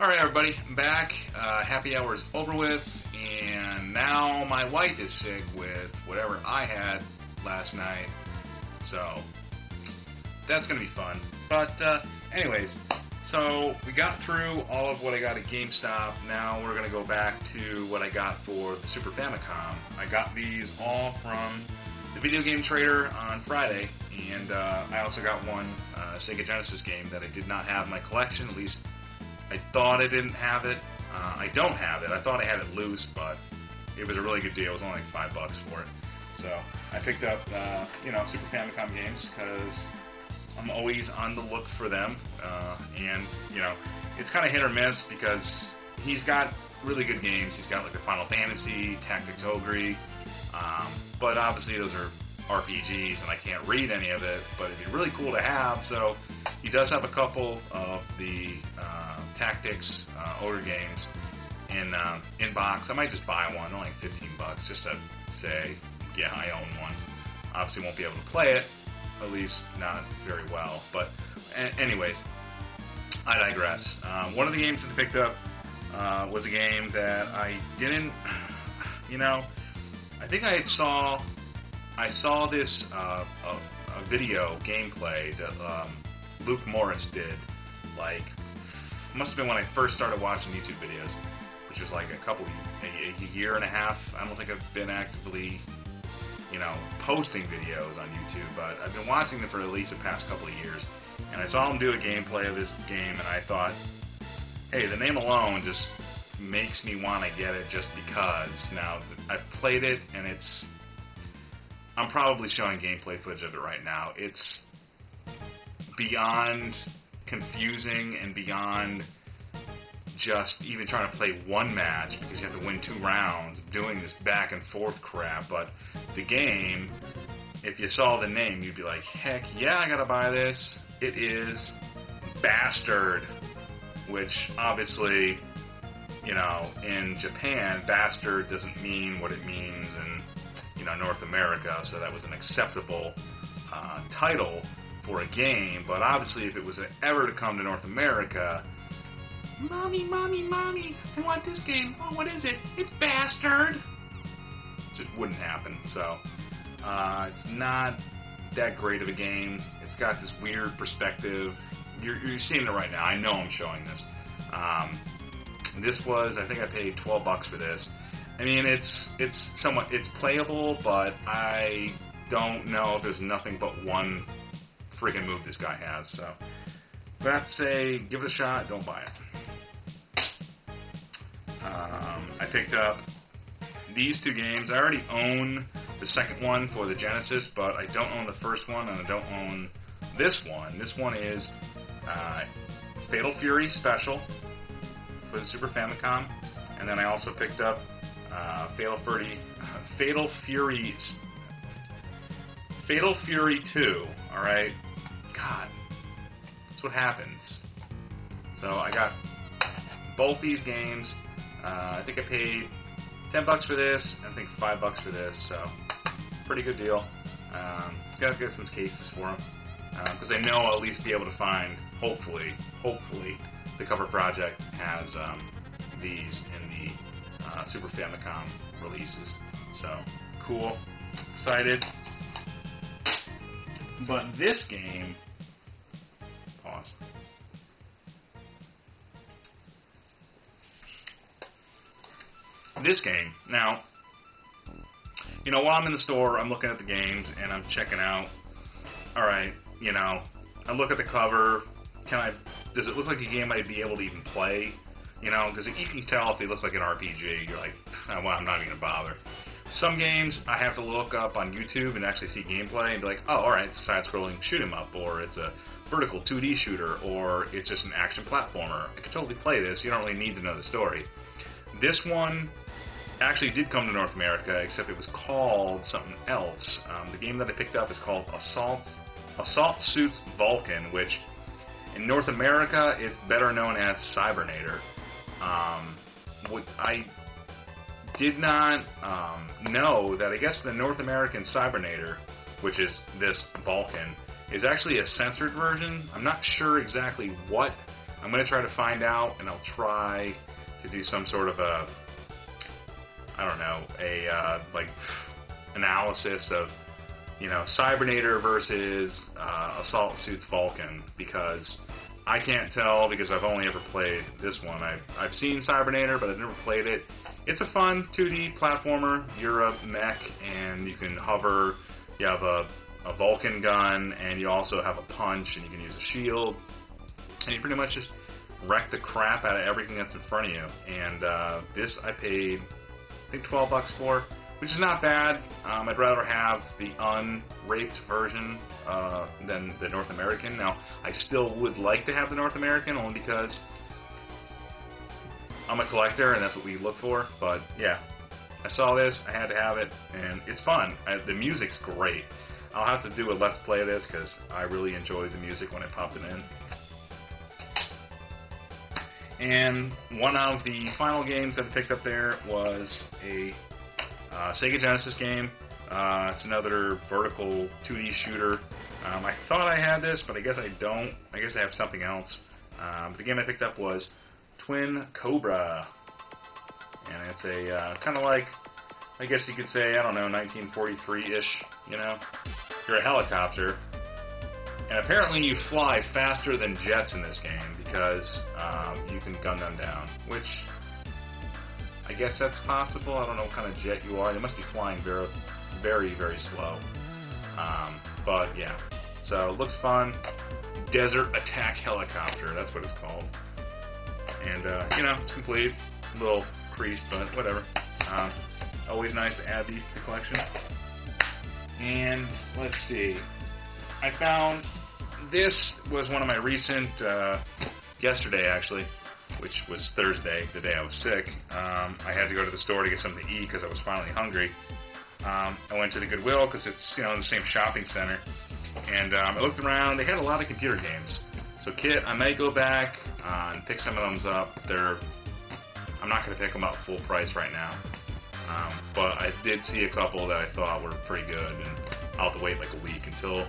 Alright everybody, I'm back. Happy hour's over with, and now my wife is sick with whatever I had last night, so that's going to be fun. But anyways, so we got through all of what I got at GameStop. Now we're going to go back to what I got for the Super Famicom. I got these all from the Video Game Trader on Friday, and I also got one Sega Genesis game that I did not have in my collection. At least I thought I didn't have it. I don't have it. I thought I had it loose, but it was a really good deal. It was only like $5 for it. So I picked up, Super Famicom games because I'm always on the look for them. And it's kind of hit or miss because he's got really good games. He's got like the Final Fantasy, Tactics Ogre, but obviously those are RPGs and I can't read any of it, but it'd be really cool to have. So he does have a couple of the Tactics Ogre games in box. I might just buy one, only $15, just to say, yeah, I own one. Obviously won't be able to play it, at least not very well, but anyways, I digress. One of the games that I picked up was a game that I didn't, I think I saw this a video gameplay that Luke Morris did, like, must have been when I first started watching YouTube videos, which was like a year and a half. I don't think I've been actively, posting videos on YouTube, but I've been watching them for at least the past couple of years. And I saw him do a gameplay of this game, and I thought, hey, the name alone just makes me want to get it just because. Now, I've played it, and I'm probably showing gameplay footage of it right now. It's beyond confusing and beyond just even trying to play one match because you have to win 2 rounds doing this back and forth crap. But the game, if you saw the name, you'd be like, heck yeah, I gotta buy this. It is Bastard, which obviously, in Japan, Bastard doesn't mean what it means in North America, so that was an acceptable title for a game. But obviously, if it was ever to come to North America, Mommy, I want this game. Oh, what is it? It's Bastard. Just wouldn't happen. So it's not that great of a game. It's got this weird perspective. You're seeing it right now. I know I'm showing this. This was, I think I paid $12 for this. I mean, it's playable, but I don't know if there's nothing but one freaking move this guy has. So, but I'd say give it a shot. Don't buy it. I picked up these 2 games. I already own the second one for the Genesis, but I don't own the first one, and I don't own this one. This one is Fatal Fury Special for the Super Famicom, and then I also picked up Fatal Fury 2, alright? God, that's what happens. So I got both these games. I think I paid $10 for this, and I think $5 for this, so pretty good deal. Gotta get some cases for them, because I know I'll at least be able to find, hopefully, the Cover Project has these in the Super Famicom releases. So, cool. Excited. But this game... Pause. This game, now, while I'm in the store, I'm looking at the games, and I'm checking out, alright, I look at the cover, does it look like a game I'd be able to even play? Because you can tell if they look like an RPG, you're like, well, I'm not even going to bother. Some games I have to look up on YouTube and actually see gameplay and be like, oh, alright, it's a side-scrolling shoot-'em-up, or it's a vertical 2D shooter, or it's just an action platformer. I could totally play this, you don't really need to know the story. This one actually did come to North America, except it was called something else. The game that I picked up is called Assault Suits Vulcan, which in North America it's better known as Cybernator. I did not know that I guess the North American Cybernator, which is this Vulcan, is actually a censored version. I'm not sure exactly what I'm going to try to find out, and I'll try to do some sort of a, I don't know, like analysis of, Cybernator versus Assault Suits Vulcan, because I can't tell because I've only ever played this one. I've seen Cybernator, but I've never played it. It's a fun 2D platformer. You're a mech, and you can hover. You have a Vulcan gun, and you also have a punch, and you can use a shield. And you pretty much just wreck the crap out of everything that's in front of you. And this I paid, I think, $12 for, which is not bad. I'd rather have the unraped version than the North American. Now, I still would like to have the North American, only because I'm a collector, and that's what we look for. But yeah, I saw this, I had to have it, and it's fun. The music's great. I'll have to do a Let's Play of this, because I really enjoyed the music when I popped it in. And one of the final games that I picked up there was a Sega Genesis game. It's another vertical 2D shooter. I thought I had this, but I guess I don't. I guess I have something else. The game I picked up was Twin Cobra. And it's a kind of like, I guess you could say, I don't know, 1943-ish, You're a helicopter. And apparently you fly faster than jets in this game because you can gun them down, which I guess that's possible. I don't know what kind of jet you are. They must be flying very, very, very slow. But yeah, so it looks fun. Desert Attack Helicopter, that's what it's called. And, it's complete. A little creased, but whatever. Always nice to add these to the collection. And let's see. I found this was one of my recent, yesterday actually, which was Thursday, the day I was sick. I had to go to the store to get something to eat because I was finally hungry. I went to the Goodwill because it's, in the same shopping center. And I looked around. They had a lot of computer games. So, Kit, I may go back and pick some of those up. I'm not going to pick them up full price right now. But I did see a couple that I thought were pretty good, and I'll have to wait like a week until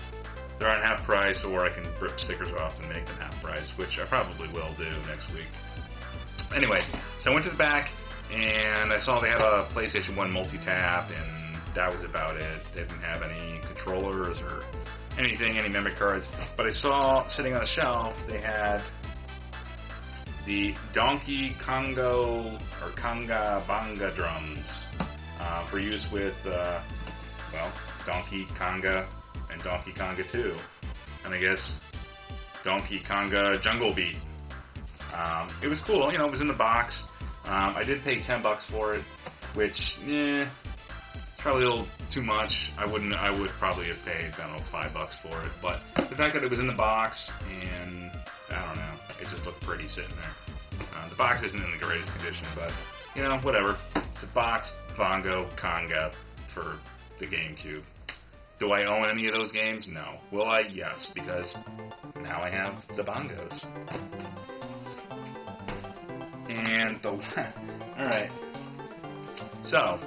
they're on half price, or I can rip stickers off and make them half price, which I probably will do next week. Anyway, so I went to the back, and I saw they had a PlayStation 1 multi-tap, and that was about it. They didn't have any controllers or anything, any memory cards. But I saw, sitting on the shelf, they had the Donkey Kongo, or Conga Bonga drums, for use with, Donkey Konga and Donkey Konga 2. And I guess Donkey Konga Jungle Beat. It was cool, it was in the box. I did pay $10 for it, which, it's probably a little too much. I would probably have paid, I don't know, $5 for it. But the fact that it was in the box, and I don't know, it just looked pretty sitting there. The box isn't in the greatest condition, but, whatever. It's a boxed Bongo Conga for the GameCube. Do I own any of those games? No. Will I? Yes, because now I have the bongos. And alright. So,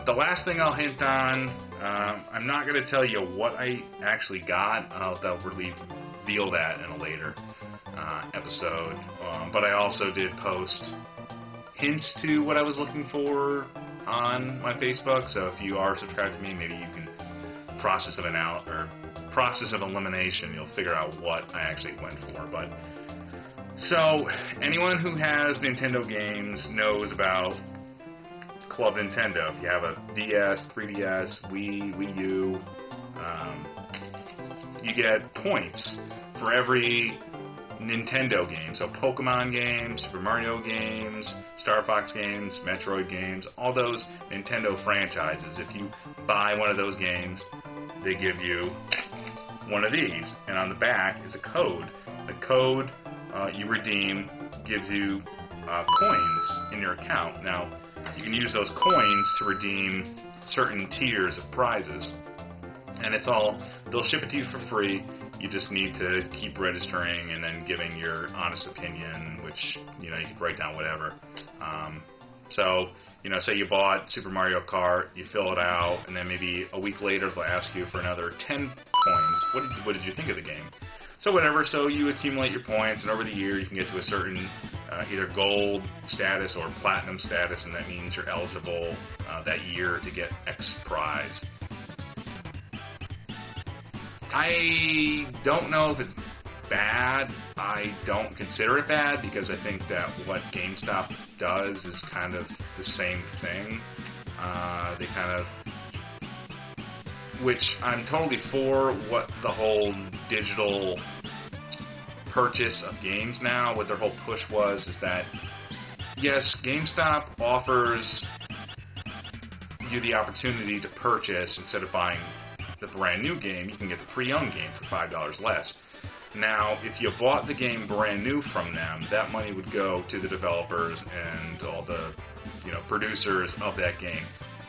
the last thing I'll hint on, I'm not going to tell you what I actually got. I'll reveal that in a later episode. But I also did post hints to what I was looking for on my Facebook. So if you are subscribed to me, maybe you can process of elimination, you'll figure out what I actually went for. But so anyone who has Nintendo games knows about Club Nintendo. If you have a DS, 3DS, Wii U, you get points for every Nintendo game. So Pokemon games, Super Mario games, Star Fox games, Metroid games, all those Nintendo franchises. If you buy one of those games, they give you one of these. And on the back is a code. The code you redeem gives you coins in your account. Now, you can use those coins to redeem certain tiers of prizes. And they'll ship it to you for free. You just need to keep registering and then giving your honest opinion, which, you could write down whatever. So, say you bought Super Mario Kart, you fill it out, and then maybe a week later they'll ask you for another 10 coins. What did you think of the game? So whatever, so you accumulate your points, and over the year you can get to a certain either gold status or platinum status, and that means you're eligible that year to get X prize. I don't know if it's bad. I don't consider it bad because I think that what GameStop does is kind of the same thing. They kind of, which I'm totally for what the whole digital purchase of games now, what their whole push was, is that yes, GameStop offers you the opportunity to purchase, instead of buying the brand new game, you can get the pre-owned game for $5 less. Now, if you bought the game brand new from them, that money would go to the developers and all the, producers of that game.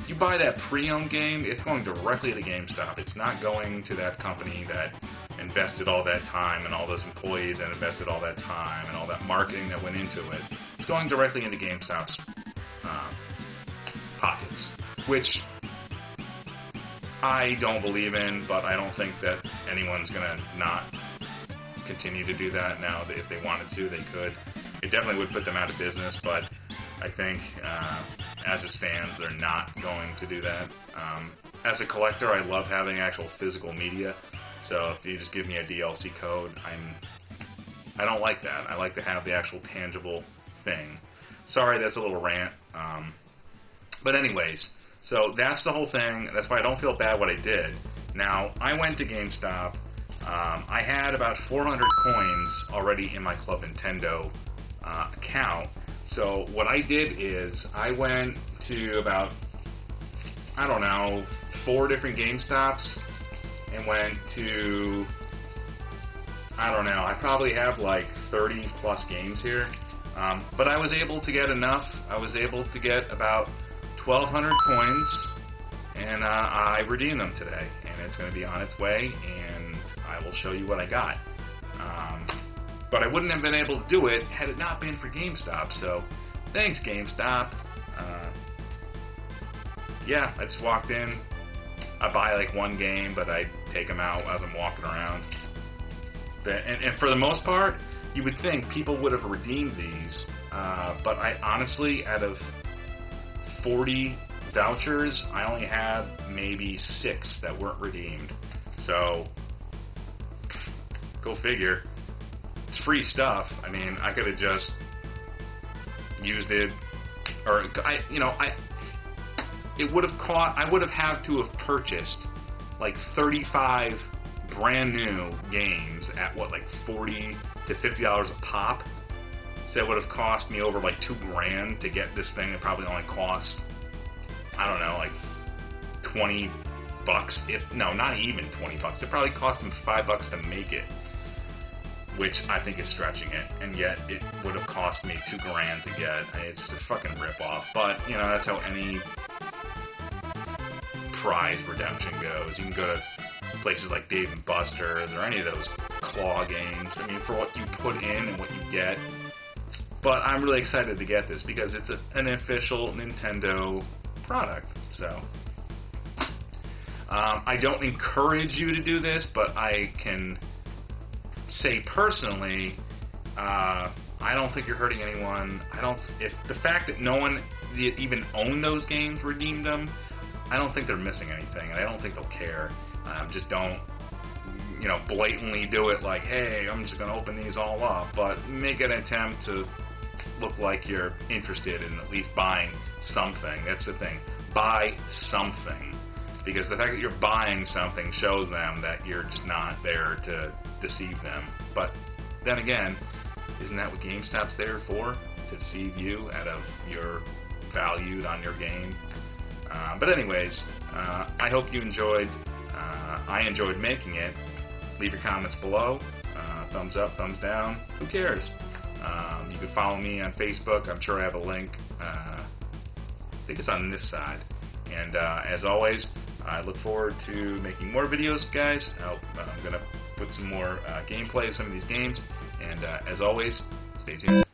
You buy that pre-owned game, it's going directly to GameStop. It's not going to that company that invested all that time and all those employees that invested all that time and all that marketing that went into it. It's going directly into GameStop's pockets, which I don't believe in, but I don't think that anyone's going to not continue to do that now. If they wanted to, they could. It definitely would put them out of business, but I think as it stands, they're not going to do that. As a collector, I love having actual physical media, so if you just give me a DLC code, I don't like that. I like to have the actual tangible thing. Sorry, that's a little rant. But anyways, so that's the whole thing. That's why I don't feel bad what I did. Now, I went to GameStop. I had about 400 coins already in my Club Nintendo account. So what I did is I went to about, 4 different GameStops and went to, I probably have like 30 plus games here. But I was able to get enough. I was able to get about 1,200 coins, and I redeemed them today, and it's going to be on its way, and I will show you what I got. But I wouldn't have been able to do it had it not been for GameStop, so thanks, GameStop. Yeah, I just walked in. I buy like one game, but I take them out as I'm walking around. And for the most part, you would think people would have redeemed these, but I honestly, out of 40 vouchers, I only had maybe 6 that weren't redeemed. So, go figure. It's free stuff. I mean, I could have just used it, or it would have cost. I would have had to have purchased like 35 brand new games at what, like $40 to $50 a pop. So it would have cost me over like $2,000 to get this thing. It probably only costs, like $20. No, not even $20. It probably cost them $5 to make it, which I think is stretching it. And yet it would have cost me $2,000 to get. It's a fucking ripoff. But that's how any prize redemption goes. You can go to places like Dave & Buster's or any of those claw games. I mean, for what you put in and what you get. But I'm really excited to get this because it's an official Nintendo product. So I don't encourage you to do this, but I can say personally, I don't think you're hurting anyone. If the fact that no one that even owned those games redeemed them, I don't think they're missing anything, and I don't think they'll care. Just don't, blatantly do it like, hey, I'm just going to open these all up, but make an attempt to look like you're interested in at least buying something. That's the thing. Buy something. Because the fact that you're buying something shows them that you're just not there to deceive them. But then again, isn't that what GameStop's there for? To deceive you out of your valued on your game? But anyways, I hope you enjoyed. I enjoyed making it. Leave your comments below. Thumbs up, thumbs down. Who cares? You can follow me on Facebook. I'm sure I have a link. I think it's on this side. And as always, I look forward to making more videos, guys. I'm going to put some more gameplay of some of these games. And as always, stay tuned.